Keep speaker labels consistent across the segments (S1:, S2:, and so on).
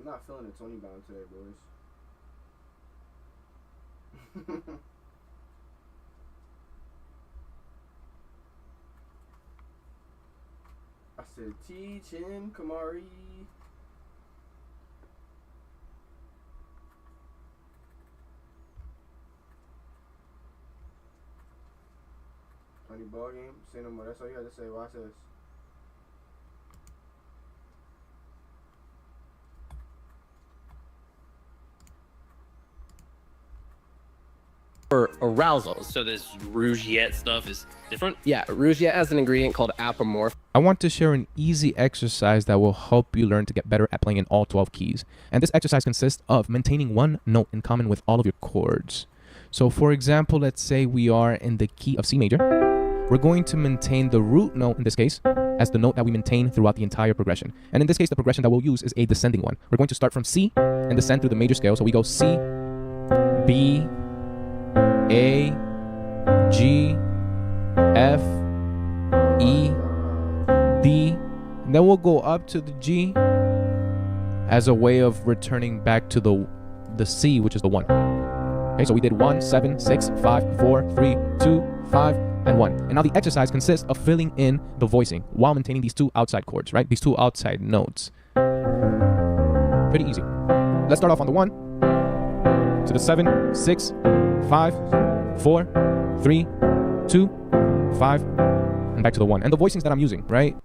S1: not feeling it Tony bound today, boys. I said, teach him, Kamari. Tony ball game. Say no more. That's all you had to say. Watch this.
S2: For arousal.
S3: So this Rougiette stuff is different?
S2: Yeah, Rougiette has an ingredient called apomorph.
S4: I want to share an easy exercise that will help you learn to get better at playing in all 12 keys. And this exercise consists of maintaining one note in common with all of your chords. So for example, let's say we are in the key of C major. We're going to maintain the root note in this case as the note that we maintain throughout the entire progression. And in this case, the progression that we'll use is a descending one. We're going to start from C and descend through the major scale. So we go C, B, A, G, F, E, D, and then we'll go up to the G as a way of returning back to the C, which is the 1. Okay, so we did 1, 7, 6, 5, 4, 3, 2, 5, and 1. And now the exercise consists of filling in the voicing while maintaining these two outside chords, right? These two outside notes. Pretty easy. Let's start off on the 1. To the 7, 6, 5, 4, 3, 2, 5, and back to the 1. And the voicings that I'm using, right?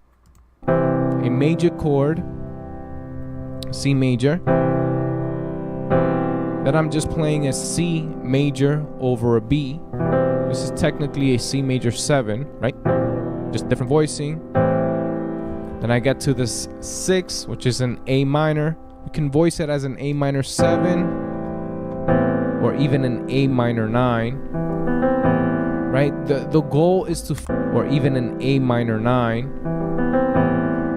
S4: A major chord, C major, that I'm just playing as C major over a B. This is technically a C major 7, right? Just different voicing. Then I get to this 6, which is an A minor. We can voice it as an A minor 7 or even an A minor 9, right? The goal is to, or even an A minor 9,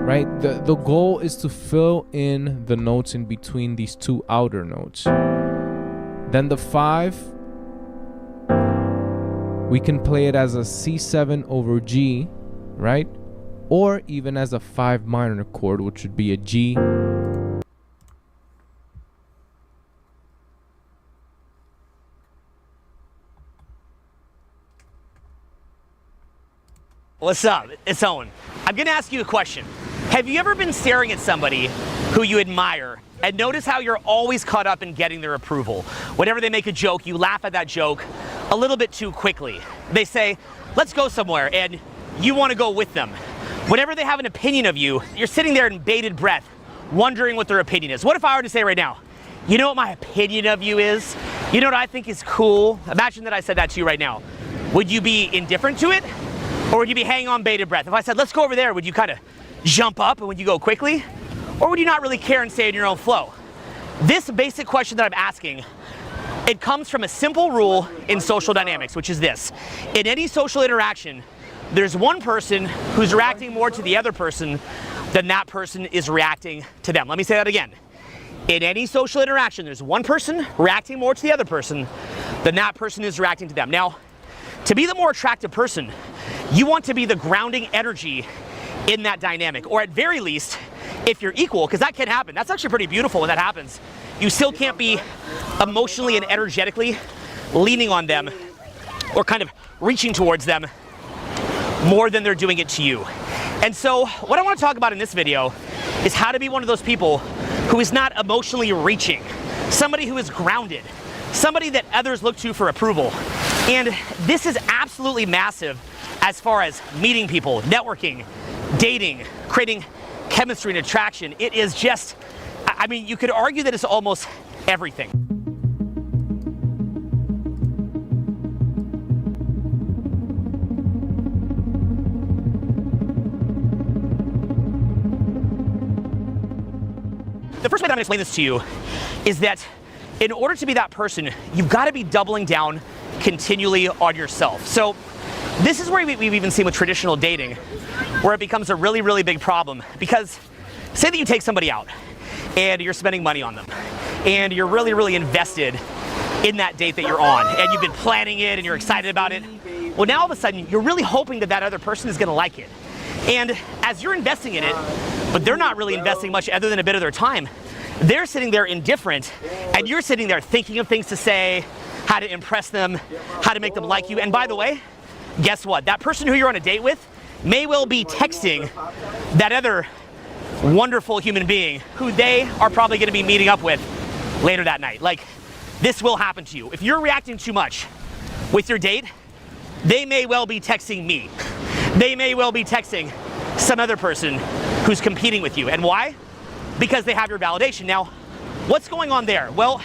S4: right? The goal is to fill in the notes in between these two outer notes. Then the 5, we can play it as a C7 over G, right? Or even as a 5 minor chord, which would be a G.
S5: What's up? It's Owen. I'm gonna ask you a question. Have you ever been staring at somebody who you admire and notice how you're always caught up in getting their approval? Whenever they make a joke, you laugh at that joke a little bit too quickly. They say, let's go somewhere, and you want to go with them. Whenever they have an opinion of you, you're sitting there in bated breath, wondering what their opinion is. What if I were to say right now, you know what my opinion of you is? You know what I think is cool? Imagine that I said that to you right now. Would you be indifferent to it? Or would you be hanging on bated breath? If I said, let's go over there, would you kind of jump up and would you go quickly? Or would you not really care and stay in your own flow? This basic question that I'm asking, it comes from a simple rule in social dynamics, which is this. In any social interaction, there's one person who's reacting more to the other person than that person is reacting to them. Let me say that again. In any social interaction, there's one person reacting more to the other person than that person is reacting to them. Now, to be the more attractive person, you want to be the grounding energy in that dynamic, or at very least, if you're equal, because that can happen. That's actually pretty beautiful when that happens. You still can't be emotionally and energetically leaning on them or kind of reaching towards them more than they're doing it to you. And so what I want to talk about in this video is how to be one of those people who is not emotionally reaching, somebody who is grounded, somebody that others look to for approval. And this is absolutely massive as far as meeting people, networking, dating, creating chemistry and attraction. It is just, I mean, you could argue that it's almost everything. The first way that I'm going to explain this to you is that in order to be that person, you've got to be doubling down continually on yourself. So this is where we've even seen with traditional dating, where it becomes a really, really big problem. Because say that you take somebody out and you're spending money on them and you're really, really invested in that date that you're on and you've been planning it and you're excited about it. Well, now all of a sudden you're really hoping that that other person is going to like it. And as you're investing in it, but they're not really investing much other than a bit of their time, they're sitting there indifferent, and you're sitting there thinking of things to say, how to impress them, how to make them like you. And by the way, guess what? That person who you're on a date with may well be texting that other wonderful human being who they are probably going to be meeting up with later that night. Like, this will happen to you. If you're reacting too much with your date, they may well be texting me. They may well be texting some other person who's competing with you. And why? Because they have your validation. Now, what's going on there? Well,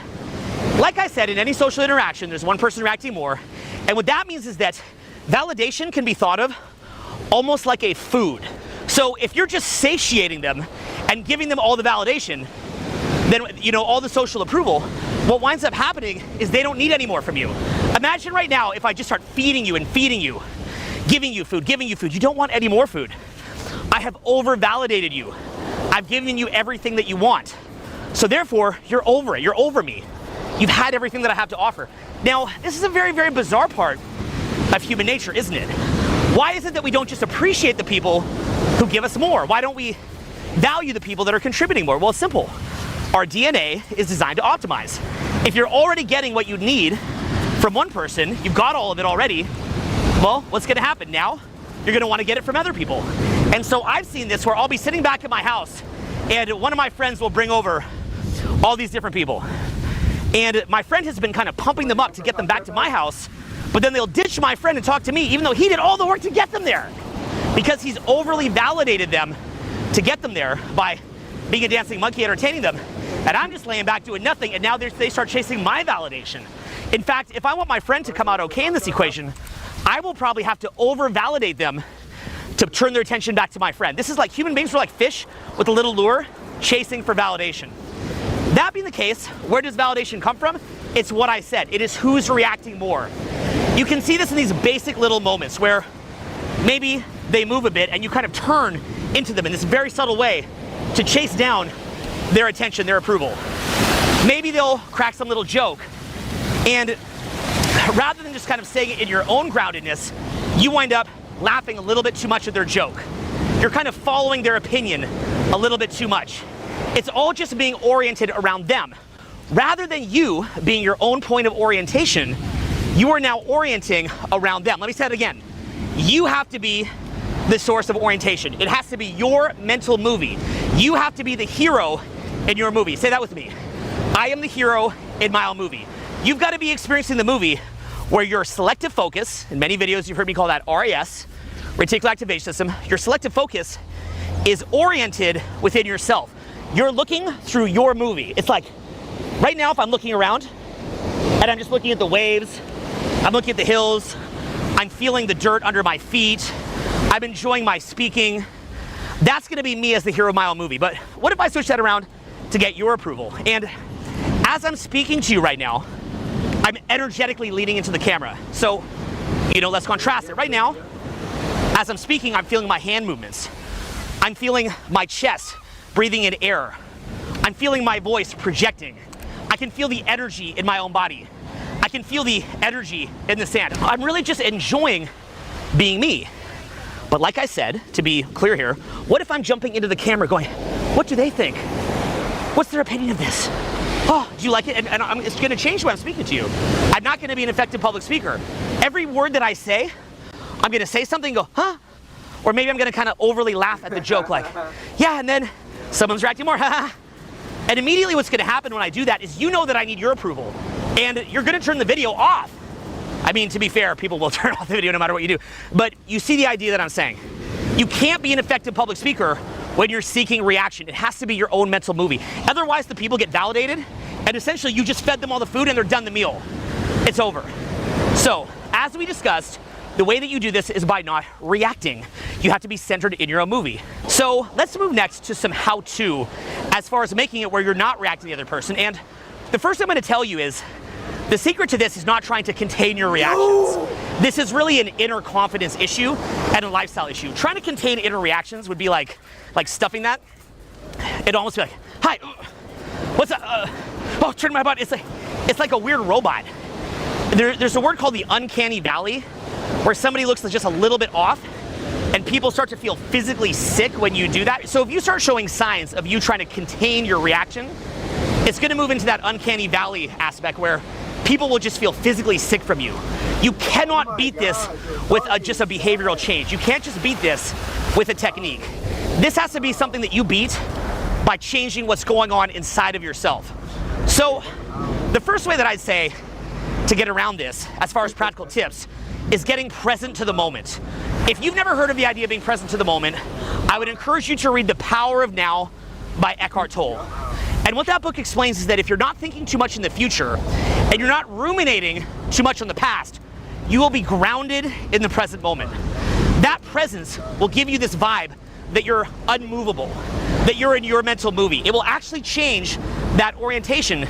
S5: like I said, in any social interaction, there's one person reacting more. And what that means is that validation can be thought of almost like a food. So if you're just satiating them and giving them all the validation, then, you know, all the social approval, what winds up happening is they don't need any more from you. Imagine right now if I just start feeding you and feeding you, giving you food. You don't want any more food. I have over-validated you. I've given you everything that you want. So therefore, you're over it. You're over me. You've had everything that I have to offer. Now, this is a very, very bizarre part of human nature, isn't it? Why is it that we don't just appreciate the people who give us more? Why don't we value the people that are contributing more? Well, it's simple. Our DNA is designed to optimize. If you're already getting what you need from one person, you've got all of it already, well, what's gonna happen? Now, you're gonna wanna get it from other people. And so I've seen this where I'll be sitting back at my house and one of my friends will bring over all these different people. And my friend has been kind of pumping them up to get them back to my house, but then they'll ditch my friend and talk to me even though he did all the work to get them there, because he's overly validated them to get them there by being a dancing monkey entertaining them. And I'm just laying back doing nothing, and now they start chasing my validation. In fact, if I want my friend to come out okay in this equation, I will probably have to over-validate them to turn their attention back to my friend. This is like human beings are like fish with a little lure chasing for validation. That being the case, where does validation come from? It's what I said. It is who's reacting more. You can see this in these basic little moments where maybe they move a bit and you kind of turn into them in this very subtle way to chase down their attention, their approval. Maybe they'll crack some little joke, and rather than just kind of saying it in your own groundedness, you wind up laughing a little bit too much at their joke. You're kind of following their opinion a little bit too much. It's all just being oriented around them. Rather than you being your own point of orientation, you are now orienting around them. Let me say it again. You have to be the source of orientation. It has to be your mental movie. You have to be the hero in your movie. Say that with me. I am the hero in my own movie. You've got to be experiencing the movie where your selective focus, in many videos you've heard me call that RAS, reticular activation system, your selective focus is oriented within yourself. You're looking through your movie. It's like, right now if I'm looking around and I'm just looking at the waves, I'm looking at the hills, I'm feeling the dirt under my feet, I'm enjoying my speaking, that's gonna be me as the hero of my own movie. But what if I switch that around to get your approval? And as I'm speaking to you right now, I'm energetically leaning into the camera. So, you know, let's contrast it. Right now, as I'm speaking, I'm feeling my hand movements. I'm feeling my chest breathing in air. I'm feeling my voice projecting. I can feel the energy in my own body. I can feel the energy in the sand. I'm really just enjoying being me. But like I said, to be clear here, what if I'm jumping into the camera going, what do they think? What's their opinion of this? Oh, do you like it? And it's gonna change when I'm speaking to you. I'm not gonna be an effective public speaker. Every word that I say, I'm gonna say something and go, huh? Or maybe I'm gonna kind of overly laugh at the joke like, yeah, and then someone's reacting more, haha. And immediately what's gonna happen when I do that is you know that I need your approval, and you're gonna turn the video off. I mean, to be fair, people will turn off the video no matter what you do. But you see the idea that I'm saying. You can't be an effective public speaker when you're seeking reaction. It has to be your own mental movie. Otherwise, the people get validated, and essentially you just fed them all the food and they're done the meal. It's over. So, as we discussed, the way that you do this is by not reacting. You have to be centered in your own movie. So let's move next to some how-to as far as making it where you're not reacting to the other person. And the first thing I'm gonna tell you is, the secret to this is not trying to contain your reactions. This is really an inner confidence issue and a lifestyle issue. Trying to contain inner reactions would be like stuffing that. It'd almost be like, hi, what's up? Oh, turn my butt. It's like a weird robot. There's a word called the uncanny valley, where somebody looks just a little bit off, and people start to feel physically sick when you do that. So if you start showing signs of you trying to contain your reaction, it's going to move into that uncanny valley aspect where people will just feel physically sick from you. You cannot beat this with just a behavioral change. You can't just beat this with a technique. This has to be something that you beat by changing what's going on inside of yourself. So the first way that I'd say to get around this, as far as practical tips, is getting present to the moment. If you've never heard of the idea of being present to the moment, I would encourage you to read The Power of Now by Eckhart Tolle. And what that book explains is that if you're not thinking too much in the future and you're not ruminating too much on the past, you will be grounded in the present moment. That presence will give you this vibe that you're unmovable, that you're in your mental movie. It will actually change that orientation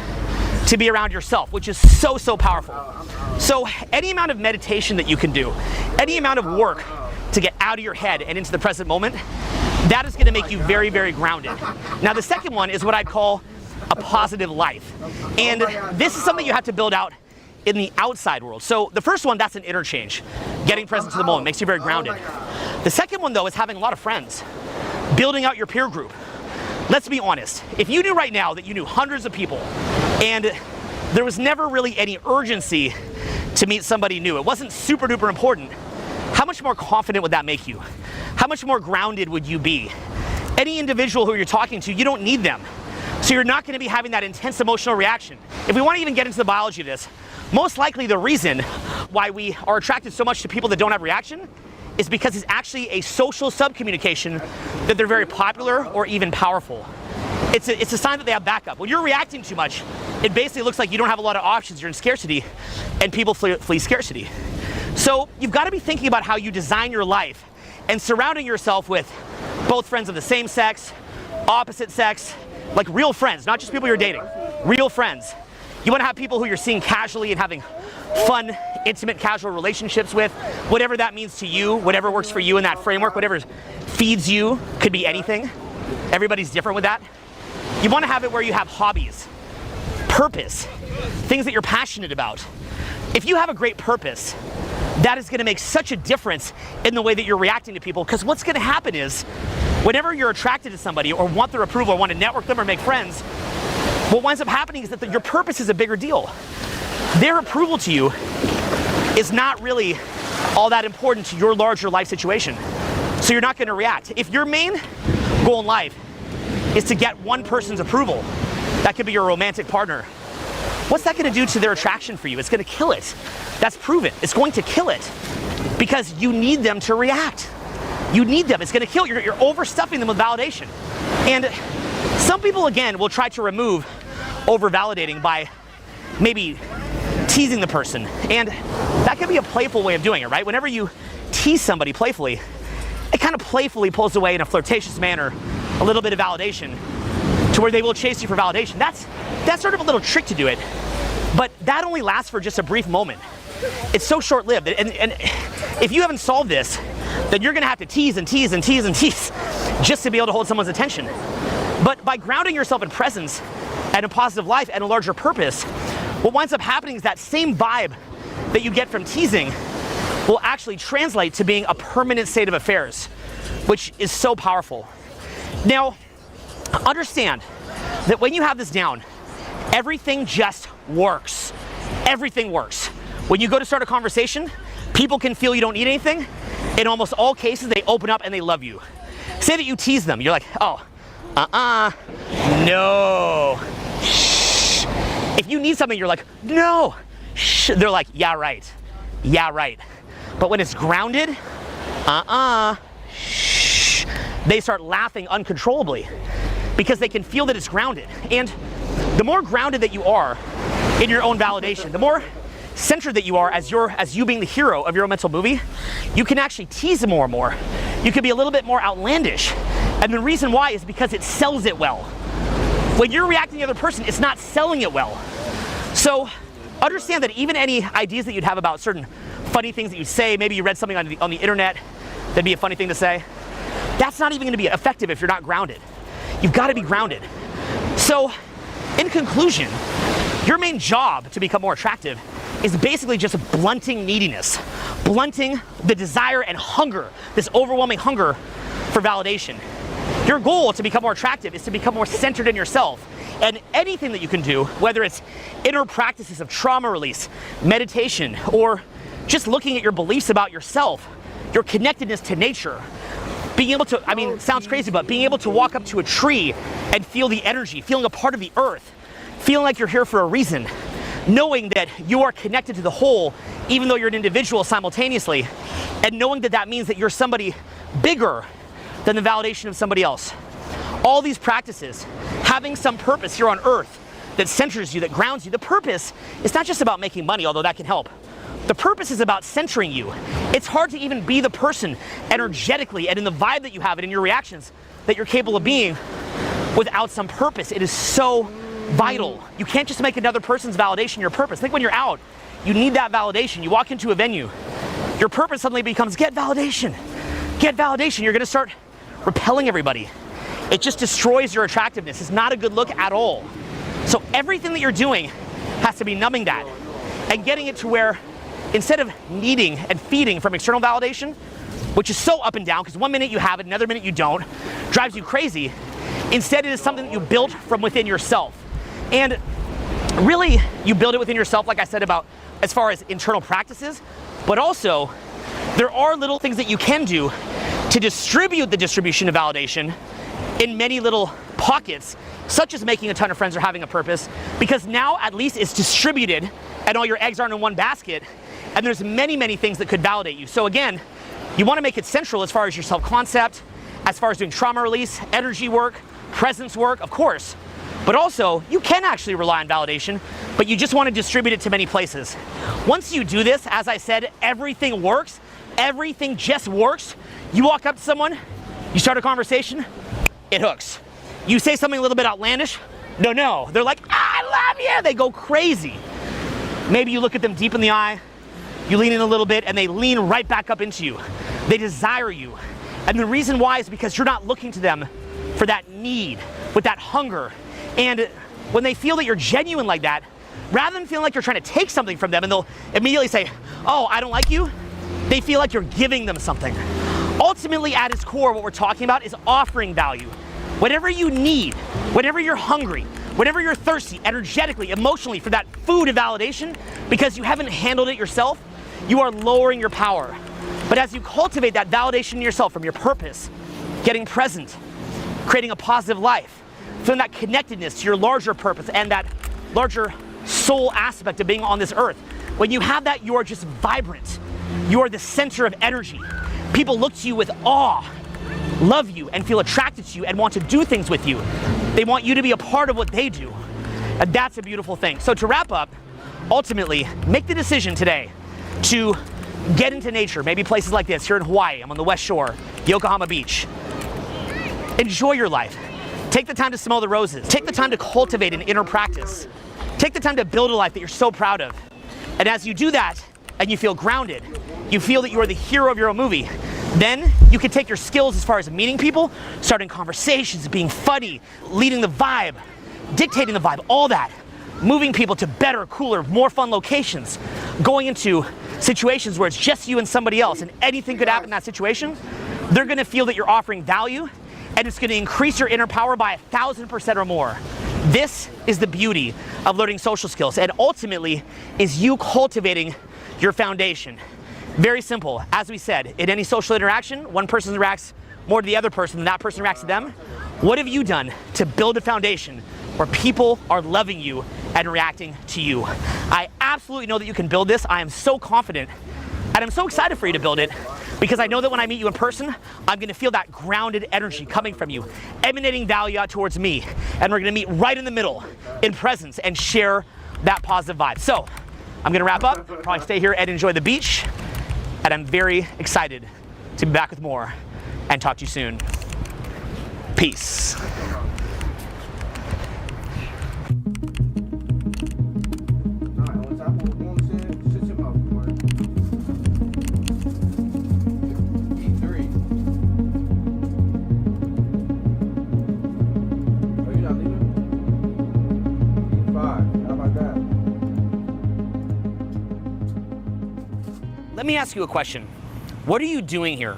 S5: to be around yourself, which is so, so powerful. So any amount of meditation that you can do, any amount of work to get out of your head and into the present moment, that is going to make you very, very grounded. Now the second one is what I'd call a positive life. And this is something you have to build out in the outside world. So the first one, that's an interchange. Getting present to the moment makes you very grounded. The second one though is having a lot of friends, building out your peer group. Let's be honest, if you knew right now that you knew hundreds of people and there was never really any urgency to meet somebody new, it wasn't super duper important, how much more confident would that make you? How much more grounded would you be? Any individual who you're talking to, you don't need them. So you're not going to be having that intense emotional reaction. If we want to even get into the biology of this, most likely the reason why we are attracted so much to people that don't have reaction is because it's actually a social subcommunication that they're very popular or even powerful. It's a sign that they have backup. When you're reacting too much, it basically looks like you don't have a lot of options, you're in scarcity, and people flee scarcity. So you've got to be thinking about how you design your life and surrounding yourself with both friends of the same sex, opposite sex, like real friends, not just people you're dating, real friends. You want to have people who you're seeing casually and having fun, intimate, casual relationships with, whatever that means to you, whatever works for you in that framework, whatever feeds you, could be anything. Everybody's different with that. You want to have it where you have hobbies, purpose, things that you're passionate about. If you have a great purpose, that is going to make such a difference in the way that you're reacting to people, because what's going to happen is whenever you're attracted to somebody or want their approval or want to network them or make friends, what winds up happening is that your purpose is a bigger deal. Their approval to you is not really all that important to your larger life situation. So you're not going to react. If your main goal in life is to get one person's approval, that could be your romantic partner, what's that going to do to their attraction for you? It's going to kill it. That's proven. It's going to kill it because you need them to react. You need them. It's going to kill. You're overstuffing them with validation. And some people, again, will try to remove over-validating by maybe teasing the person. And that can be a playful way of doing it, right? Whenever you tease somebody playfully, it kind of playfully pulls away in a flirtatious manner a little bit of validation to where they will chase you for validation. That's sort of a little trick to do it, but that only lasts for just a brief moment. It's so short-lived, and if you haven't solved this, then you're gonna have to tease and tease and tease and tease just to be able to hold someone's attention. But by grounding yourself in presence and a positive life and a larger purpose, what winds up happening is that same vibe that you get from teasing will actually translate to being a permanent state of affairs, which is so powerful. Now, understand that when you have this down, everything just works. Everything works. When you go to start a conversation, people can feel you don't need anything. In almost all cases, they open up and they love you. Say that you tease them. You're like, oh, no, shh. If you need something, you're like, no, shh. They're like, yeah, right. Yeah, right. But when it's grounded, shh. They start laughing uncontrollably because they can feel that it's grounded. And the more grounded that you are in your own validation, the more centered that you are as you being the hero of your own mental movie, you can actually tease them more and more. You can be a little bit more outlandish. And the reason why is because it sells it well. When you're reacting to the other person, it's not selling it well. So understand that even any ideas that you'd have about certain funny things that you'd say, maybe you read something on the internet that'd be a funny thing to say, that's not even going to be effective if you're not grounded. You've got to be grounded. So in conclusion, your main job to become more attractive is basically just blunting neediness, blunting the desire and hunger, this overwhelming hunger for validation. Your goal to become more attractive is to become more centered in yourself And anything that you can do, whether it's inner practices of trauma release, meditation, or just looking at your beliefs about yourself, your connectedness to nature, being able to, I mean, it sounds crazy, but being able to walk up to a tree and feel the energy, feeling a part of the earth, feeling like you're here for a reason, knowing that you are connected to the whole, even though you're an individual simultaneously, and knowing that that means that you're somebody bigger than the validation of somebody else. All these practices, having some purpose here on earth that centers you, that grounds you. The purpose is not just about making money, although that can help. The purpose is about centering you. It's hard to even be the person energetically and in the vibe that you have and in your reactions that you're capable of being without some purpose. It is so vital. You can't just make another person's validation your purpose. Think when you're out, you need that validation. You walk into a venue, your purpose suddenly becomes get validation. Get validation. You're gonna start repelling everybody. It just destroys your attractiveness. It's not a good look at all. So everything that you're doing has to be numbing that and getting it to where instead of needing and feeding from external validation, which is so up and down because one minute you have it, another minute you don't, drives you crazy, instead it is something that you build from within yourself. And really, you build it within yourself, like I said, about as far as internal practices, but also there are little things that you can do to distribute the distribution of validation in many little pockets, such as making a ton of friends or having a purpose, because now at least it's distributed and all your eggs aren't in one basket, and there's many, many things that could validate you. So again, you want to make it central as far as your self-concept, as far as doing trauma release, energy work, presence work, of course, but also you can actually rely on validation, but you just want to distribute it to many places. Once you do this, as I said, everything works, everything just works. You walk up to someone, you start a conversation, it hooks. You say something a little bit outlandish, no, they're like, I love you, they go crazy. Maybe you look at them deep in the eye, you lean in a little bit, and they lean right back up into you. They desire you. And the reason why is because you're not looking to them for that need, with that hunger. And when they feel that you're genuine like that, rather than feeling like you're trying to take something from them and they'll immediately say, oh, I don't like you, they feel like you're giving them something. Ultimately, at its core, what we're talking about is offering value. Whatever you need, whenever you're hungry, whenever you're thirsty, energetically, emotionally, for that food of validation, because you haven't handled it yourself, you are lowering your power. But as you cultivate that validation in yourself from your purpose, getting present, creating a positive life, feeling that connectedness to your larger purpose and that larger soul aspect of being on this earth, when you have that, you are just vibrant. You are the center of energy. People look to you with awe, love you, and feel attracted to you and want to do things with you. They want you to be a part of what they do. And that's a beautiful thing. So to wrap up, ultimately, make the decision today to get into nature, maybe places like this, here in Hawaii. I'm on the West Shore, Yokohama Beach. Enjoy your life. Take the time to smell the roses. Take the time to cultivate an inner practice. Take the time to build a life that you're so proud of. And as you do that, and you feel grounded, you feel that you are the hero of your own movie, then you can take your skills as far as meeting people, starting conversations, being funny, leading the vibe, dictating the vibe, all that, moving people to better, cooler, more fun locations, going into situations where it's just you and somebody else and anything could happen in that situation. They're gonna feel that you're offering value and it's gonna increase your inner power by 1,000% or more. This is the beauty of learning social skills, and ultimately is you cultivating your foundation. Very simple. As we said, in any social interaction, one person reacts more to the other person than that person reacts to them. What have you done to build a foundation where people are loving you and reacting to you? I absolutely know that you can build this. I am so confident, and I'm so excited for you to build it, because I know that when I meet you in person, I'm gonna feel that grounded energy coming from you, emanating value out towards me, and we're gonna meet right in the middle in presence and share that positive vibe. So I'm gonna wrap up, probably stay here and enjoy the beach, and I'm very excited to be back with more and talk to you soon. Peace. Let me ask you a question. What are you doing here?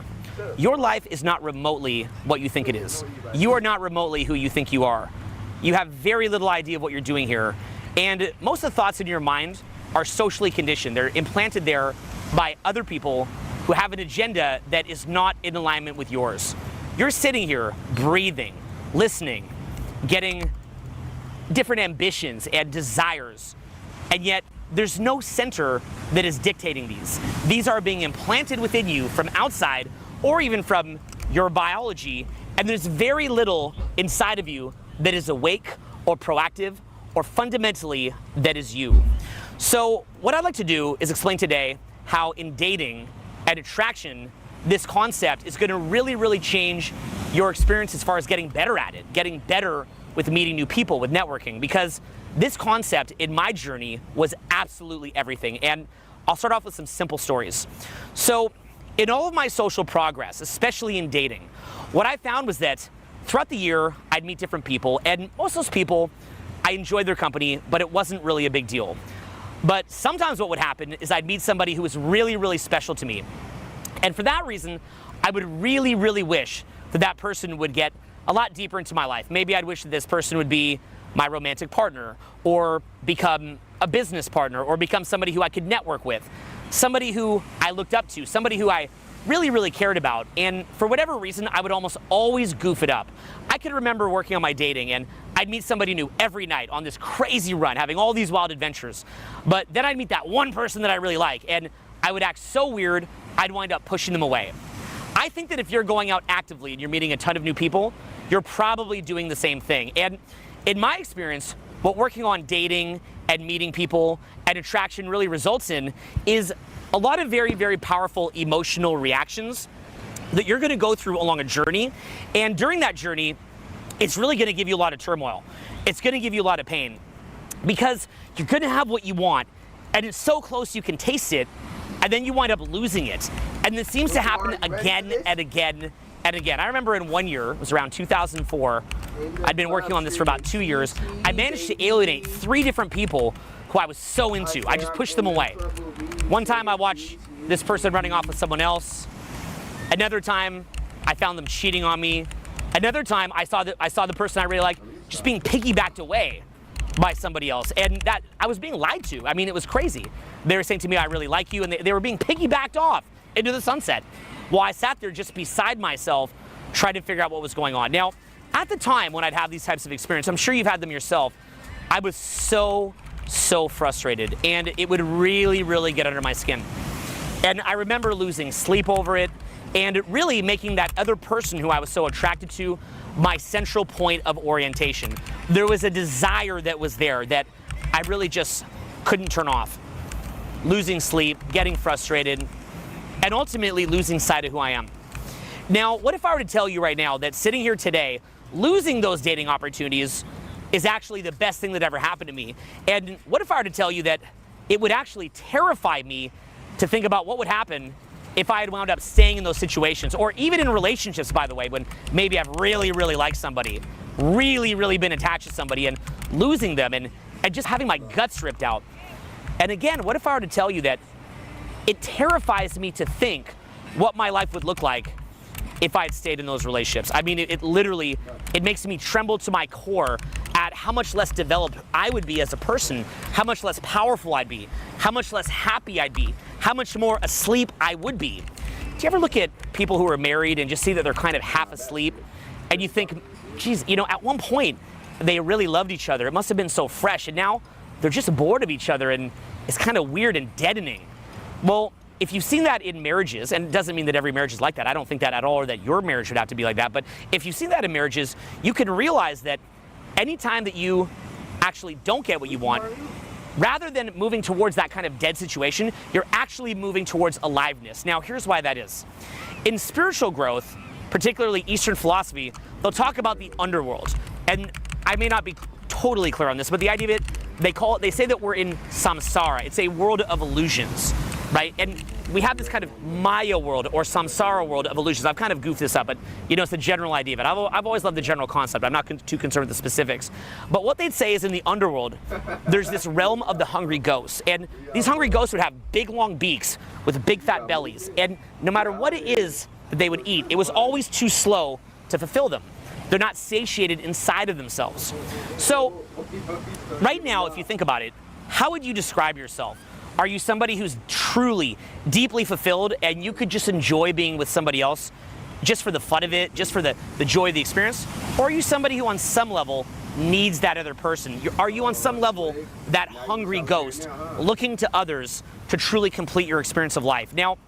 S5: Your life is not remotely what you think it is. You are not remotely who you think you are. you have very little idea of what you're doing here. And most of the thoughts in your mind are socially conditioned. They're implanted there by other people who have an agenda that is not in alignment with yours. You're sitting here breathing, listening, getting different ambitions and desires, and yet there's no center that is dictating these. These are being implanted within you from outside or even from your biology, and there's very little inside of you that is awake or proactive or fundamentally that is you. So what I'd like to do is explain today how in dating and attraction, this concept is going to really change your experience as far as getting better at it, getting better with meeting new people, with networking, because this concept in my journey was absolutely everything. And I'll start off with some simple stories. So in all of my social progress, especially in dating, what I found was that throughout the year, I'd meet different people, and most of those people, I enjoyed their company, but it wasn't really a big deal. But sometimes what would happen is I'd meet somebody who was really special to me. And for that reason, I would really wish that that person would get a lot deeper into my life. Maybe I'd wish that this person would be my romantic partner, or become a business partner, or become somebody who I could network with, somebody who I looked up to, somebody who I really cared about. And for whatever reason, I would almost always goof it up. I could remember working on my dating, and I'd meet somebody new every night on this crazy run, having all these wild adventures. But then I'd meet that one person that I really like, and I would act so weird, I'd wind up pushing them away. I think that if you're going out actively and you're meeting a ton of new people, you're probably doing the same thing. And in my experience, what working on dating and meeting people and attraction really results in is a lot of very powerful emotional reactions that you're gonna go through along a journey. And during that journey, it's really gonna give you a lot of turmoil. It's gonna give you a lot of pain, because you're gonna have what you want, and it's so close you can taste it, and then you wind up losing it. And this seems to happen again and again and again. I remember in one year, it was around 2004, I'd been working on this for about 2 years, I managed to alienate 3 different people who I was so into. I just pushed them away. One time I watched this person running off with someone else. Another time I found them cheating on me. Another time I saw the person I really liked just being piggybacked away by somebody else, and that I was being lied to. I mean, it was crazy. They were saying to me, I really like you, and they were being piggybacked off into the sunset. Well, I sat there just beside myself, trying to figure out what was going on. Now, at the time when I'd have these types of experiences, I'm sure you've had them yourself, I was so frustrated, and it would really get under my skin. And I remember losing sleep over it, and really making that other person who I was so attracted to my central point of orientation. There was a desire that was there that I really just couldn't turn off. Losing sleep, getting frustrated, and ultimately losing sight of who I am. Now, what if I were to tell you right now that sitting here today, losing those dating opportunities is actually the best thing that ever happened to me? And what if I were to tell you that it would actually terrify me to think about what would happen if I had wound up staying in those situations, or even in relationships, by the way, when maybe I've really liked somebody, really been attached to somebody, and losing them and just having my guts ripped out. And again, what if I were to tell you that it terrifies me to think what my life would look like if I had stayed in those relationships? I mean, it literally makes me tremble to my core at how much less developed I would be as a person, how much less powerful I'd be, how much less happy I'd be, how much more asleep I would be. Do you ever look at people who are married and just see that they're kind of half asleep, and you think, geez, you know, at one point they really loved each other, it must have been so fresh, and now they're just bored of each other, and it's kind of weird and deadening. Well, if you've seen that in marriages, and it doesn't mean that every marriage is like that, I don't think that at all, or that your marriage would have to be like that, but if you've seen that in marriages, you can realize that anytime that you actually don't get what you want, rather than moving towards that kind of dead situation, you're actually moving towards aliveness. Now, here's why that is. In spiritual growth, particularly Eastern philosophy, they'll talk about the underworld. And I may not be totally clear on this, but the idea of it, they say that we're in samsara. It's a world of illusions, right? And we have this kind of Maya world or samsara world of illusions. I've kind of goofed this up, but you know, it's the general idea of it. I've always loved the general concept. I'm not too concerned with the specifics. But what they'd say is in the underworld, there's this realm of the hungry ghosts. And these hungry ghosts would have big, long beaks with big, fat bellies. And no matter what it is that they would eat, it was always too slow to fulfill them. They're not satiated inside of themselves. So right now, if you think about it, how would you describe yourself? Are you somebody who's truly, deeply fulfilled and you could just enjoy being with somebody else just for the fun of it, just for the joy of the experience? Or are you somebody who on some level needs that other person? Are you on some level that hungry ghost looking to others to truly complete your experience of life? Now,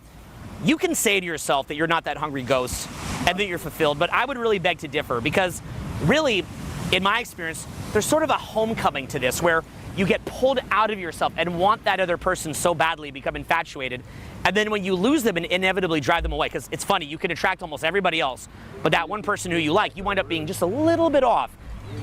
S5: you can say to yourself that you're not that hungry ghost and that you're fulfilled, but I would really beg to differ, because really, in my experience, there's sort of a homecoming to this where you get pulled out of yourself and want that other person so badly, become infatuated, and then when you lose them and inevitably drive them away, because it's funny, you can attract almost everybody else, but that one person who you like, you wind up being just a little bit off.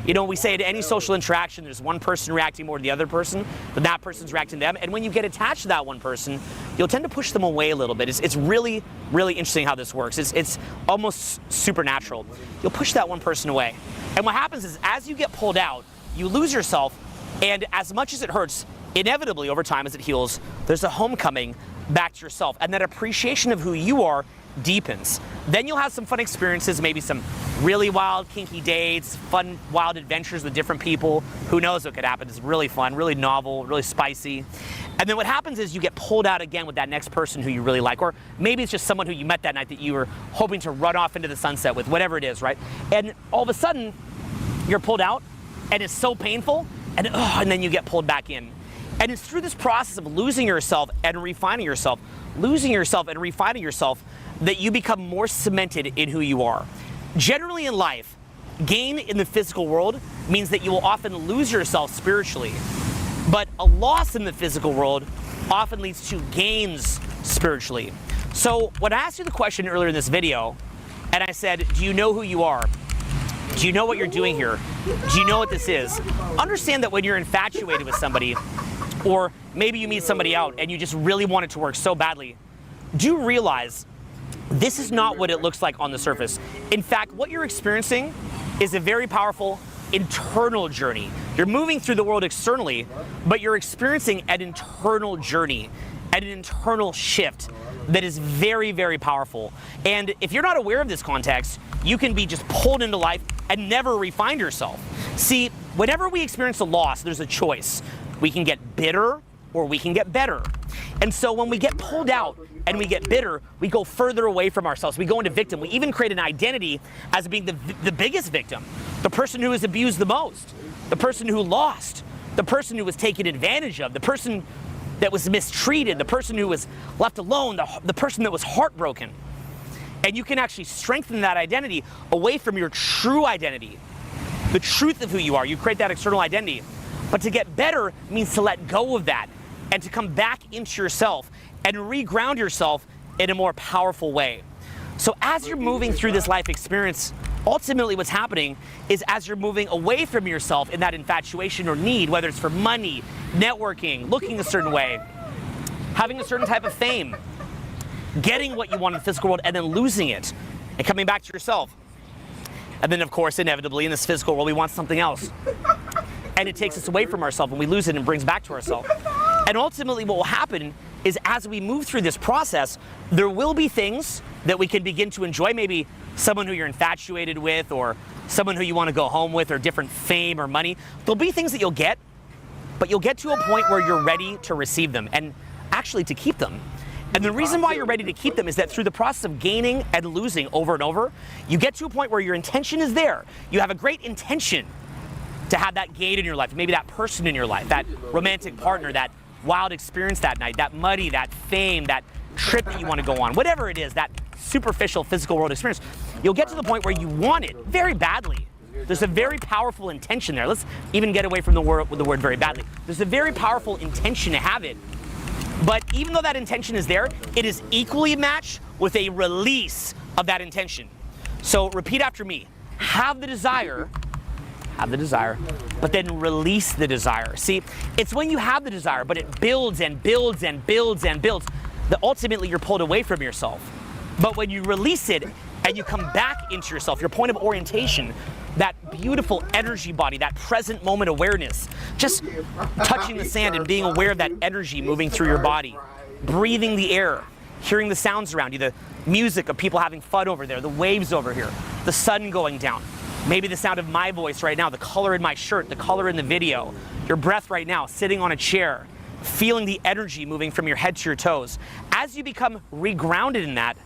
S5: You know, we say to any social interaction, there's one person reacting more to the other person, but that person's reacting to them. And when you get attached to that one person, you'll tend to push them away a little bit. It's really, really interesting how this works. It's almost supernatural. You'll push that one person away. And what happens is, as you get pulled out, you lose yourself, and as much as it hurts, inevitably over time as it heals, there's a homecoming back to yourself. And that appreciation of who you are deepens. Then you'll have some fun experiences, maybe some really wild, kinky dates, fun, wild adventures with different people. Who knows what could happen? It's really fun, really novel, really spicy. And then what happens is you get pulled out again with that next person who you really like, or maybe it's just someone who you met that night that you were hoping to run off into the sunset with, whatever it is, right? And all of a sudden, you're pulled out, and it's so painful, and then you get pulled back in. And it's through this process of losing yourself and refining yourself, that you become more cemented in who you are. Generally in life, gain in the physical world means that you will often lose yourself spiritually. But a loss in the physical world often leads to gains spiritually. So when I asked you the question earlier in this video, and I said, do you know who you are? Do you know what you're doing here? Do you know what this is? Understand that when you're infatuated with somebody, or maybe you meet somebody out and you just really want it to work so badly, do realize this is not what it looks like on the surface. In fact, what you're experiencing is a very powerful internal journey. You're moving through the world externally, but you're experiencing an internal journey, and an internal shift that is very, very powerful. And if you're not aware of this context, you can be just pulled into life and never refine yourself. See, whenever we experience a loss, there's a choice. We can get bitter or we can get better. And so when we get pulled out and we get bitter, we go further away from ourselves. We go into victim. We even create an identity as being the biggest victim, the person who was abused the most, the person who lost, the person who was taken advantage of, the person that was mistreated, the person who was left alone, the person that was heartbroken. And you can actually strengthen that identity away from your true identity, the truth of who you are. You create that external identity. But to get better means to let go of that and to come back into yourself and reground yourself in a more powerful way. So as you're moving through this life experience, ultimately what's happening is as you're moving away from yourself in that infatuation or need, whether it's for money, networking, looking a certain way, having a certain type of fame, getting what you want in the physical world and then losing it and coming back to yourself. And then of course, inevitably in this physical world, we want something else. And it takes us away from ourselves and we lose it and brings back to ourselves. And ultimately what will happen is as we move through this process, there will be things that we can begin to enjoy, maybe someone who you're infatuated with or someone who you want to go home with or different fame or money. There'll be things that you'll get, but you'll get to a point where you're ready to receive them and actually to keep them. And the reason why you're ready to keep them is that through the process of gaining and losing over and over, you get to a point where your intention is there. You have a great intention to have that gain in your life, maybe that person in your life, that romantic partner, that wild experience that night, that money, that fame, that trip that you want to go on, whatever it is, that superficial physical world experience. You'll get to the point where you want it very badly. There's a very powerful intention there. Let's even get away from the word very badly. There's a very powerful intention to have it. But even though that intention is there, it is equally matched with a release of that intention. So repeat after me. Have the desire, but then release the desire. See, it's when you have the desire, but it builds and builds and builds and builds, that ultimately you're pulled away from yourself. But when you release it and you come back into yourself, your point of orientation, that beautiful energy body, that present moment awareness, just touching the sand and being aware of that energy moving through your body, breathing the air, hearing the sounds around you, the music of people having fun over there, the waves over here, the sun going down. Maybe the sound of my voice right now, the color in my shirt, the color in the video, your breath right now, sitting on a chair, feeling the energy moving from your head to your toes. As you become regrounded in that,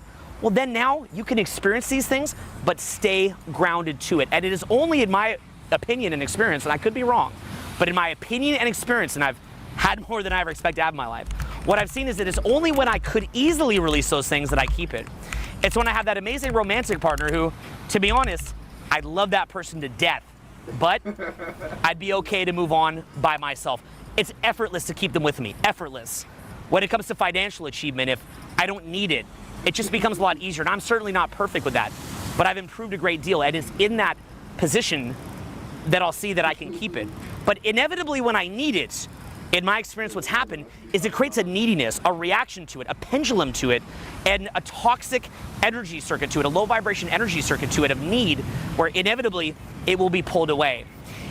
S5: well, then now you can experience these things, but stay grounded to it. And it is only in my opinion and experience, and I could be wrong, but in my opinion and experience, and I've had more than I ever expect to have in my life, what I've seen is that it's only when I could easily release those things that I keep it. It's when I have that amazing romantic partner who, to be honest, I love that person to death, but I'd be okay to move on by myself. It's effortless to keep them with me, effortless. When it comes to financial achievement, if I don't need it, it just becomes a lot easier. And I'm certainly not perfect with that, but I've improved a great deal. And it's in that position that I'll see that I can keep it. But inevitably when I need it, in my experience, what's happened is it creates a neediness, a reaction to it, a pendulum to it, and a toxic energy circuit to it, a low vibration energy circuit to it of need, where inevitably it will be pulled away.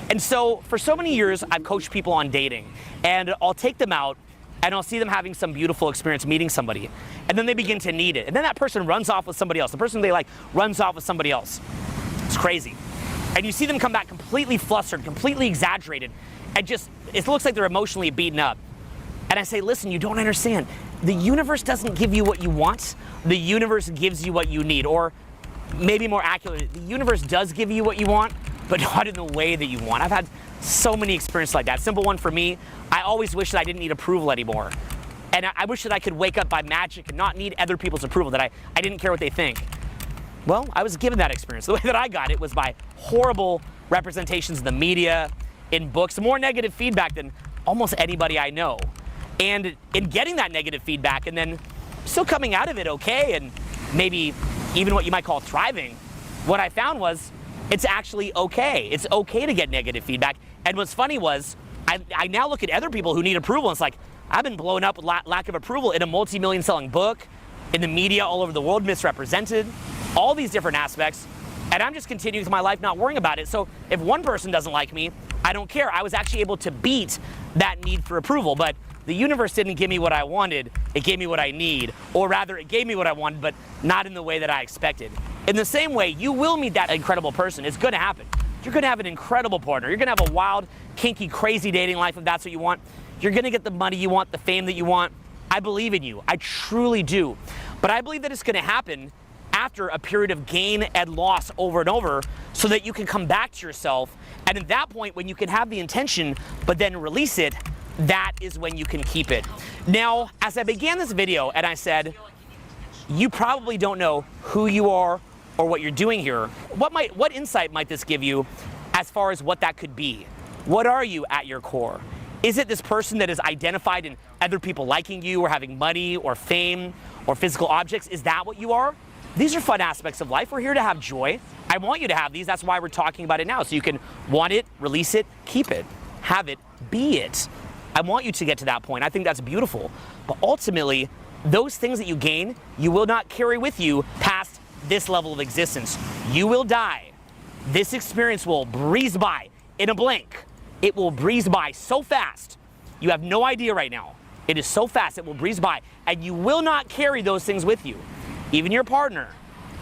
S5: And so for so many years, I've coached people on dating, and I'll take them out and I'll see them having some beautiful experience meeting somebody, and then they begin to need it. And then that person runs off with somebody else. The person they like runs off with somebody else. It's crazy. And you see them come back completely flustered, completely exaggerated, and just, it looks like they're emotionally beaten up. And I say, listen, you don't understand. The universe doesn't give you what you want. The universe gives you what you need. Or maybe more accurately, the universe does give you what you want, but not in the way that you want. I've had so many experiences like that. Simple one for me, I always wish that I didn't need approval anymore. And I wish that I could wake up by magic and not need other people's approval, that I didn't care what they think. Well, I was given that experience. The way that I got it was by horrible representations in the media, in books, more negative feedback than almost anybody I know. And in getting that negative feedback and then still coming out of it okay, and maybe even what you might call thriving, what I found was it's actually okay. It's okay to get negative feedback. And what's funny was I now look at other people who need approval, and it's like, I've been blown up with lack of approval in a multi-million selling book, in the media all over the world, misrepresented, all these different aspects, and I'm just continuing with my life not worrying about it. So if one person doesn't like me, I don't care. I was actually able to beat that need for approval, but the universe didn't give me what I wanted, it gave me what I need, or rather it gave me what I wanted, but not in the way that I expected. In the same way, you will meet that incredible person. It's gonna happen. You're gonna have an incredible partner. You're gonna have a wild, kinky, crazy dating life if that's what you want. You're gonna get the money you want, the fame that you want. I believe in you, I truly do. But I believe that it's gonna happen after a period of gain and loss over and over, so that you can come back to yourself. And at that point, when you can have the intention, but then release it, that is when you can keep it. Now, as I began this video and I said, you probably don't know who you are or what you're doing here, what insight might this give you as far as what that could be? What are you at your core? Is it this person that is identified in other people liking you or having money or fame or physical objects? Is that what you are? These are fun aspects of life. We're here to have joy. I want you to have these. That's why we're talking about it now. So you can want it, release it, keep it, have it, be it. I want you to get to that point. I think that's beautiful. But ultimately, those things that you gain, you will not carry with you past this level of existence. You will die. This experience will breeze by in a blink. It will breeze by so fast. You have no idea right now. It is so fast, it will breeze by. And you will not carry those things with you. Even your partner.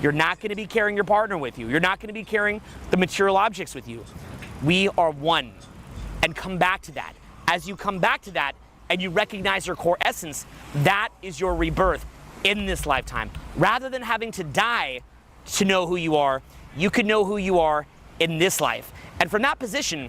S5: You're not going to be carrying your partner with you. You're not going to be carrying the material objects with you. We are one. And come back to that. As you come back to that and you recognize your core essence, that is your rebirth in this lifetime. Rather than having to die to know who you are, you can know who you are in this life. And from that position,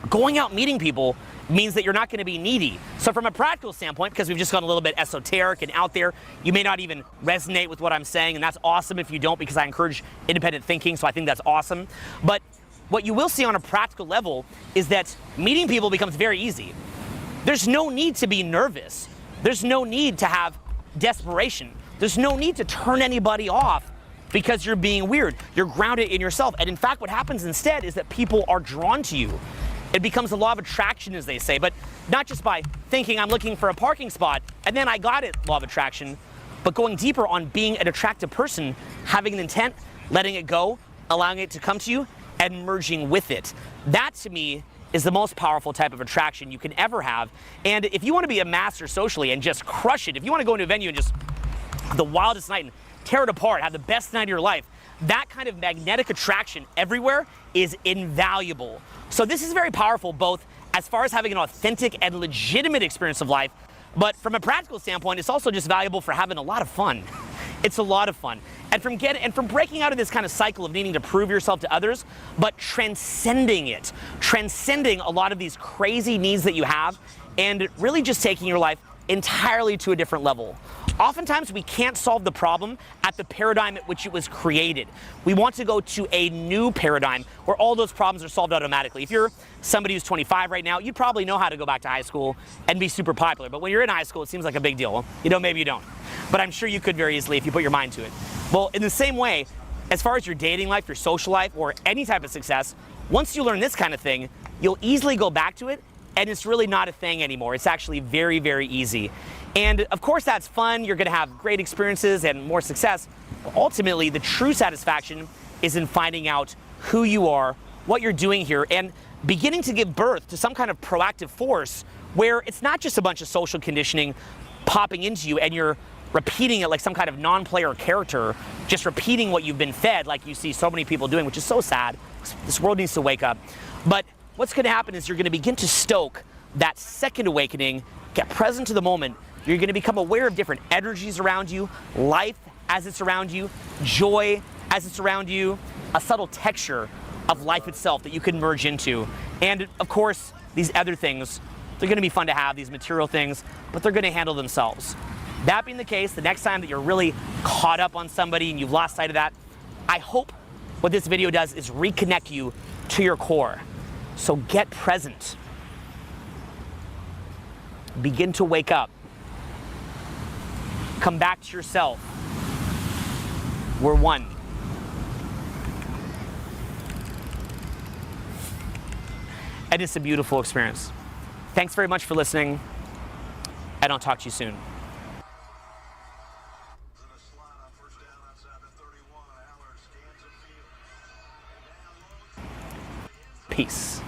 S5: going out meeting people means that you're not going to be needy. So from a practical standpoint, because we've just gone a little bit esoteric and out there, you may not even resonate with what I'm saying, and that's awesome if you don't, because I encourage independent thinking, so I think that's awesome. But what you will see on a practical level is that meeting people becomes very easy. There's no need to be nervous. There's no need to have desperation. There's no need to turn anybody off because you're being weird. You're grounded in yourself. And in fact, what happens instead is that people are drawn to you. It becomes a law of attraction, as they say, but not just by thinking I'm looking for a parking spot and then I got it, law of attraction, but going deeper on being an attractive person, having an intent, letting it go, allowing it to come to you, and merging with it. That, to me, is the most powerful type of attraction you can ever have. And if you want to be a master socially and just crush it, if you want to go into a venue and just have the wildest night and tear it apart, have the best night of your life, that kind of magnetic attraction everywhere is invaluable. So this is very powerful, both as far as having an authentic and legitimate experience of life, but from a practical standpoint, it's also just valuable for having a lot of fun. It's a lot of fun. And from breaking out of this kind of cycle of needing to prove yourself to others, but transcending it, transcending a lot of these crazy needs that you have, and really just taking your life entirely to a different level. Oftentimes we can't solve the problem at the paradigm at which it was created. We want to go to a new paradigm where all those problems are solved automatically. If you're somebody who's 25 right now, you'd probably know how to go back to high school and be super popular. But when you're in high school, it seems like a big deal. Well, you know, maybe you don't. But I'm sure you could very easily if you put your mind to it. Well, in the same way, as far as your dating life, your social life, or any type of success, once you learn this kind of thing, you'll easily go back to it, and it's really not a thing anymore. It's actually very, very easy. And of course that's fun, you're gonna have great experiences and more success. But ultimately, the true satisfaction is in finding out who you are, what you're doing here, and beginning to give birth to some kind of proactive force where it's not just a bunch of social conditioning popping into you and you're repeating it like some kind of non-player character, just repeating what you've been fed like you see so many people doing, which is so sad. This world needs to wake up. But what's gonna happen is you're gonna begin to stoke that second awakening, get present to the moment. You're gonna become aware of different energies around you, life as it's around you, joy as it's around you, a subtle texture of life itself that you can merge into. And of course, these other things, they're gonna be fun to have, these material things, but they're gonna handle themselves. That being the case, the next time that you're really caught up on somebody and you've lost sight of that, I hope what this video does is reconnect you to your core. So get present. Begin to wake up. Come back to yourself. We're one. And it's a beautiful experience. Thanks very much for listening, and I'll talk to you soon. Peace.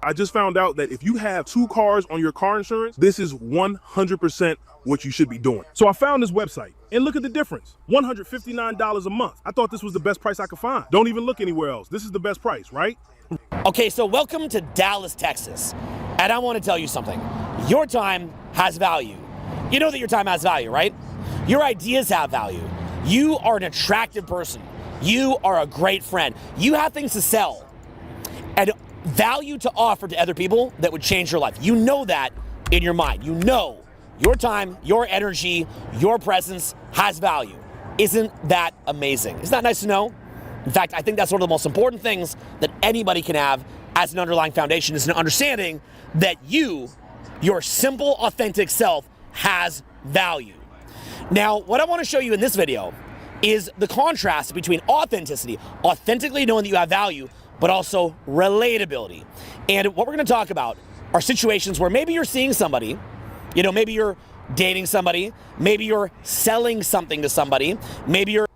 S6: I just found out that if you have 2 cars on your car insurance, this is 100% what you should be doing. So I found this website and look at the difference. $159 a month. I thought this was the best price I could find. Don't even look anywhere else. This is the best price, right?
S5: Okay, so welcome to Dallas, Texas. And I want to tell you something. Your time has value. You know that your time has value, right? Your ideas have value. You are an attractive person. You are a great friend. You have things to sell and value to offer to other people that would change your life. You know that in your mind. You know your time, your energy, your presence has value. Isn't that amazing? Isn't that nice to know? In fact, I think that's one of the most important things that anybody can have as an underlying foundation, is an understanding that you, your simple, authentic self, has value. Now, what I want to show you in this video is the contrast between authenticity, authentically knowing that you have value, but also relatability. And what we're gonna talk about are situations where maybe you're seeing somebody, you know, maybe you're dating somebody, maybe you're selling something to somebody, maybe you're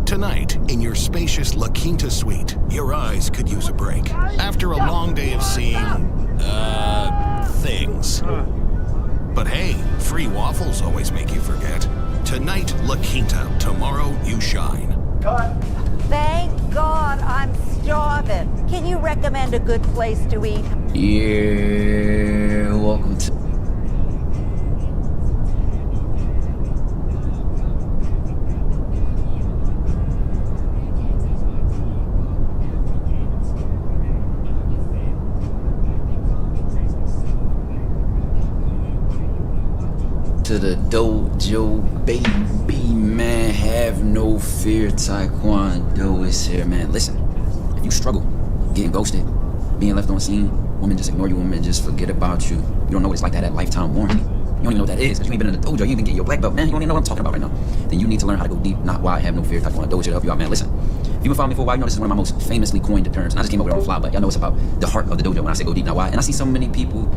S7: Tonight, in your spacious La Quinta suite, your eyes could use a break. After a long day of seeing, things. But hey, free waffles always make you forget. Tonight, La Quinta. Tomorrow, you shine.
S8: Thank God I'm starving. Can you recommend a good place to eat?
S9: Yeah, welcome to the dojo, baby, man. Have no fear, Taekwondo is here, man. Listen, if you struggle getting ghosted, being left on scene, women just ignore you, women just forget about you. You don't know what it's like to have that lifetime warranty. You don't even know what that is, because you ain't been in the dojo, you even get your black belt, man. You don't even know what I'm talking about right now. Then you need to learn how to go deep, not why. Have no fear, Taekwondo should help you out, man. Listen, if you've been following me for a while, you know this is one of my most famously coined terms. And I just came over on the fly, but y'all know it's about the heart of the dojo when I say go deep, not why. And I see so many people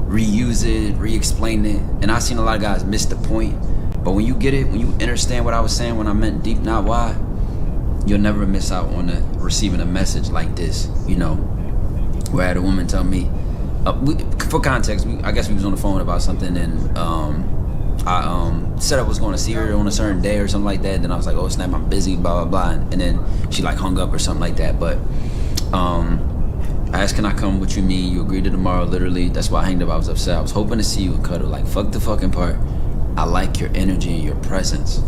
S9: reuse it, re-explain it, and I've seen a lot of guys miss the point. But when you get it, when you understand what I was saying when I meant deep, not why, you'll never miss out on receiving a message like this, you know, where I had a woman tell me, for context, I guess we was on the phone about something, and I said I was going to see her on a certain day or something like that, and then I was like, oh snap, I'm busy, blah, blah, blah, and then she like hung up or something like that. But I asked, can I come? What you mean? You agreed to tomorrow, literally. That's why I hanged up. I was upset. I was hoping to see you and cuddle. Like, fuck the fucking part. I like your energy and your presence.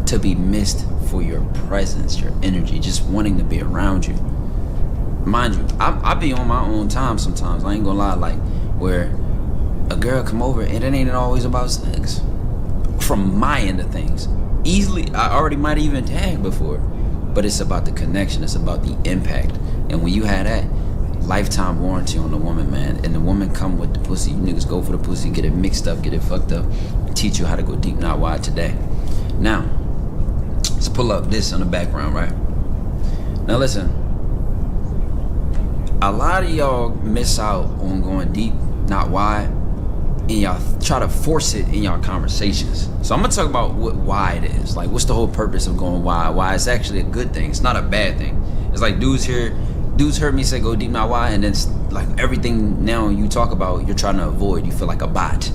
S9: To be missed for your presence, your energy, just wanting to be around you. Mind you, I be on my own time sometimes. I ain't gonna lie, like, where a girl come over and it ain't always about sex. From my end of things. Easily, I already might even tag before. But it's about the connection. It's about the impact. And when you have that, lifetime warranty on the woman, man. And the woman come with the pussy. You niggas go for the pussy, get it mixed up, get it fucked up. Teach you how to go deep, not wide today. Now, let's pull up this on the background, right? Now listen, a lot of y'all miss out on going deep, not wide, and y'all try to force it in y'all conversations. So I'm gonna talk about what wide is. Like, what's the whole purpose of going wide? Why it's actually a good thing. It's not a bad thing. It's like dudes heard me say go deep, not wide, and then like everything now you talk about, you're trying to avoid. You feel like a bot.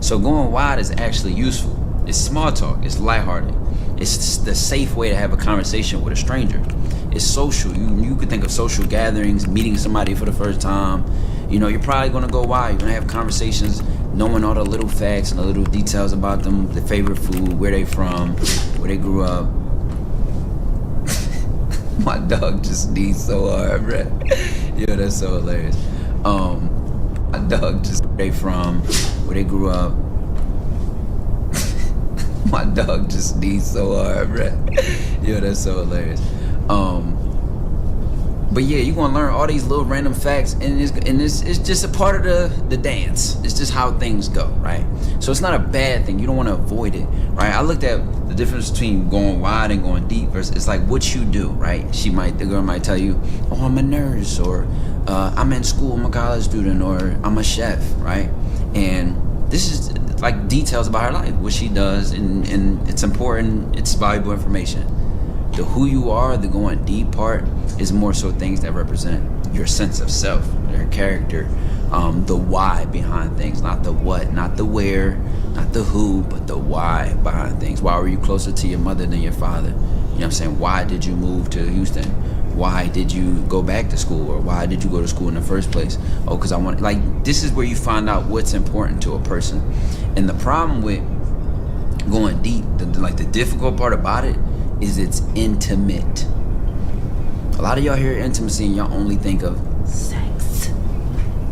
S9: So going wide is actually useful. It's small talk. It's lighthearted. It's the safe way to have a conversation with a stranger. It's social. You could think of social gatherings, meeting somebody for the first time. You know, you're probably gonna go wide. You're gonna have conversations, knowing all the little facts and the little details about them, their favorite food, where they from, where they grew up. My dog just sneezed so hard, bro. Yo, that's so hilarious. My dog just they from where they grew up. My dog just sneezed so hard, bro. Yo, that's so hilarious. But yeah, you're gonna learn all these little random facts, and it's just a part of the dance. It's just how things go, right? So it's not a bad thing. You don't want to avoid it, right? I looked at the difference between going wide and going deep versus it's like what you do, right? The girl might tell you, oh, I'm a nurse, or I'm in school, I'm a college student, or I'm a chef, right? And this is like details about her life, what she does, and it's important, it's valuable information. The who you are, the going deep part, is more so things that represent your sense of self, your character, the why behind things, not the what, not the where, not the who, but the why behind things. Why were you closer to your mother than your father? You know what I'm saying? Why did you move to Houston? Why did you go back to school, or why did you go to school in the first place? Oh, because I want, like, this is where you find out what's important to a person. And the problem with going deep, the difficult part about it is it's intimate. A lot of y'all hear intimacy and y'all only think of sex.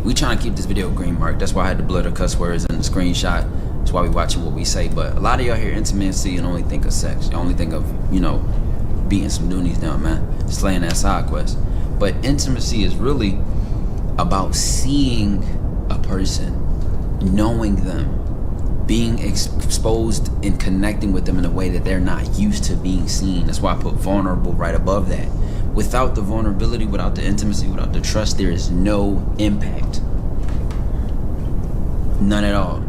S9: We trying to keep this video green mark. That's why I had to blur the cuss words in the screenshot. That's why we watching what we say. But a lot of y'all hear intimacy and only think of sex. Y'all only think of, you know, beating some doonies down, man. Slaying that side quest. But intimacy is really about seeing a person, knowing them, being exposed and connecting with them in a way that they're not used to being seen. That's why I put vulnerable right above that. Without the vulnerability, without the intimacy, without the trust, there is no impact. None at all.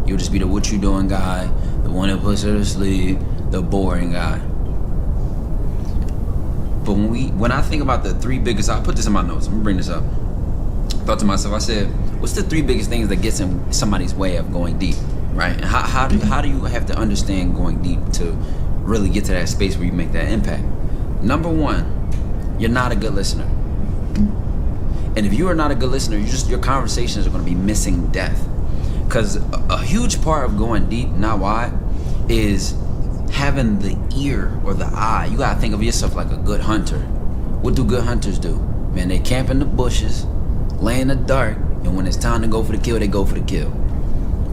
S9: You'll just be the what you doing guy, the one that puts her to sleep, the boring guy. But when I think about the 3 biggest, I put this in my notes. I'm gonna bring this up. Thought to myself, I said, what's the 3 biggest things that gets in somebody's way of going deep, right? And how do you have to understand going deep to really get to that space where you make that impact? Number 1, you're not a good listener. And if you are not a good listener, your conversations are going to be missing depth. Because a huge part of going deep, not why, is having the ear or the eye. You got to think of yourself like a good hunter. What do good hunters do? Man, they camp in the bushes, lay in the dark, and when it's time to go for the kill, they go for the kill.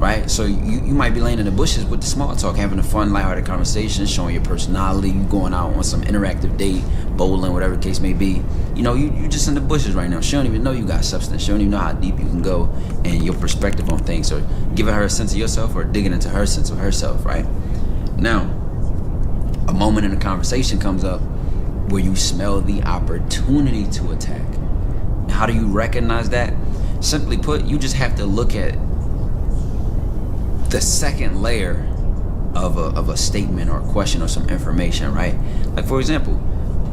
S9: Right? So you might be laying in the bushes with the small talk, having a fun, lighthearted conversation, showing your personality, you going out on some interactive date, bowling, whatever the case may be. You know, you just in the bushes right now. She don't even know you got substance. She don't even know how deep you can go and your perspective on things, or giving her a sense of yourself or digging into her sense of herself, right? Now, a moment in the conversation comes up where you smell the opportunity to attack. How do you recognize that? Simply put, you just have to look at the second layer of a statement or a question or some information, right? Like, for example,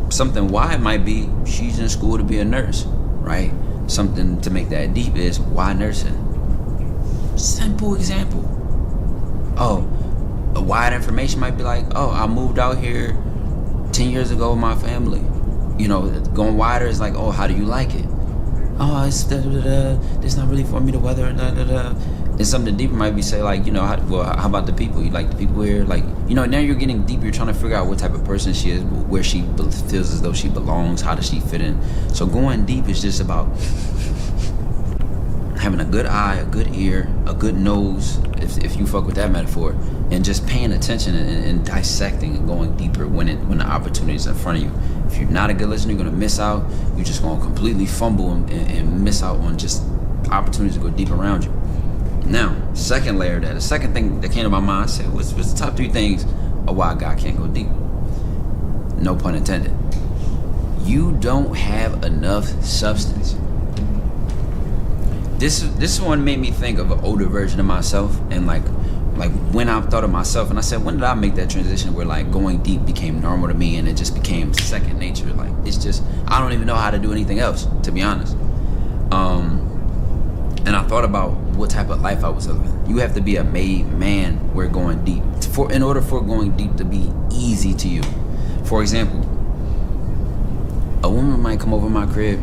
S9: something why might be she's in school to be a nurse, right? Something to make that deep is why nursing? Simple example. Oh, a wide information might be like, oh, I moved out here 10 years ago with my family. You know, going wider is like, oh, how do you like it? Oh, it's not really for me, the weather, And something deeper might be say like, you know, how about the people? You like the people here? Like, you know, now you're getting deeper. You're trying to figure out what type of person she is, where she feels as though she belongs, how does she fit in? So going deep is just about having a good eye, a good ear, a good nose, if you fuck with that metaphor, and just paying attention and dissecting and going deeper when the opportunity is in front of you. If you're not a good listener, you're gonna miss out. You're just gonna completely fumble and miss out on just opportunities to go deep around you. Now, second layer of that, the second thing that came to my mind, I said, what's the top 3 things of why God can't go deep? No pun intended. You don't have enough substance. This one made me think of an older version of myself, and like when I thought of myself, and I said, when did I make that transition where like going deep became normal to me and it just became second nature? Like, it's just, I don't even know how to do anything else, to be honest. And I thought about what type of life I was living. You have to be a made man where going deep, in order for going deep to be easy to you. For example, a woman might come over my crib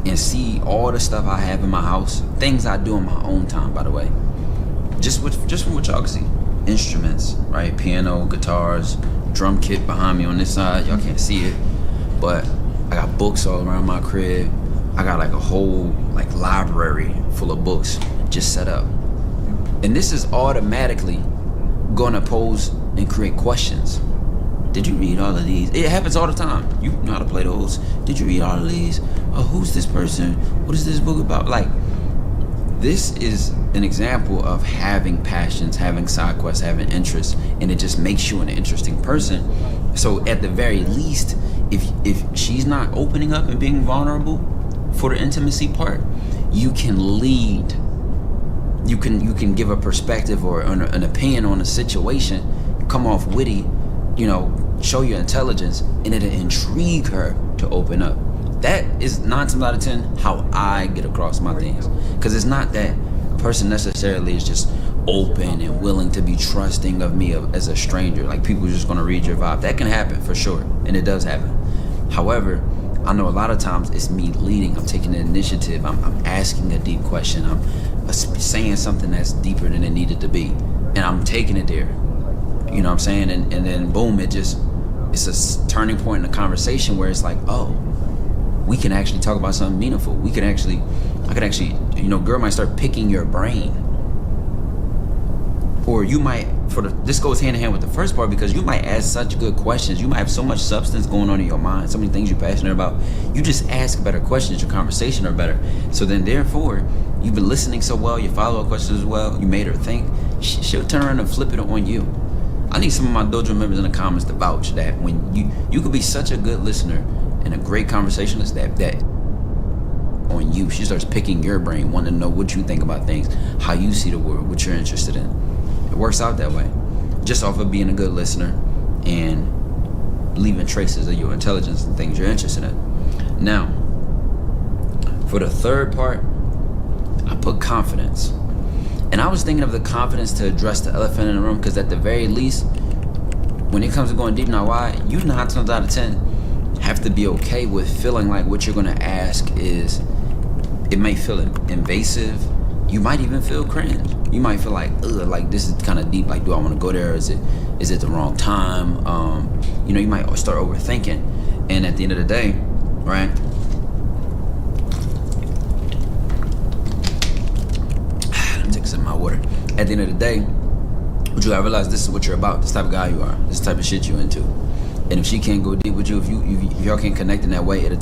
S9: and see all the stuff I have in my house, things I do in my own time, by the way. Just from what y'all can see. Instruments, right? Piano, guitars, drum kit behind me on this side. Y'all can't see it, but I got books all around my crib. I got like a whole like library full of books just set up. And this is automatically gonna pose and create questions. Did you read all of these? It happens all the time. You know how to play those. Did you read all of these? Oh, who's this person? What is this book about? Like, this is an example of having passions, having side quests, having interests, and it just makes you an interesting person. So at the very least, if she's not opening up and being vulnerable for the intimacy part, you can lead. You can give a perspective or an opinion on a situation, come off witty, you know, show your intelligence, and it'll intrigue her to open up. That is 9 times out of 10 how I get across my things. Because it's not that a person necessarily is just open and willing to be trusting of me as a stranger. Like, people are just going to read your vibe. That can happen for sure, and it does happen. However, I know a lot of times it's me leading. I'm taking the initiative. I'm asking a deep question. I'm saying something that's deeper than it needed to be, and I'm taking it there. You know what I'm saying? And then boom, it's a turning point in the conversation where it's like, oh, we can actually talk about something meaningful. I could actually, you know, girl might start picking your brain. Or you might, this goes hand in hand with the first part, because you might ask such good questions. You might have so much substance going on in your mind, so many things you're passionate about. You just ask better questions, your conversation are better. So then therefore, you've been listening so well, your follow-up questions as well, you made her think, she'll turn around and flip it on you. I need some of my dojo members in the comments to vouch that when you could be such a good listener and a great conversationalist that on you, she starts picking your brain, wanting to know what you think about things, how you see the world, what you're interested in. It works out that way, just off of being a good listener and leaving traces of your intelligence and things you're interested in. Now, for the third part, I put confidence. And I was thinking of the confidence to address the elephant in the room, because at the very least, when it comes to going deep, now why, you 9 times out of 10 have to be okay with feeling like what you're gonna ask is, it may feel invasive, you might even feel cringe. You might feel like, ugh, like this is kind of deep, like do I wanna go there, is it the wrong time? You know, you might start overthinking. And at the end of the day, right? Let me take some of my water. At the end of the day, what you gotta realize, this is what you're about, this type of guy you are, this type of shit you into. And if she can't go deep with you, if y'all can't connect in that way, it'll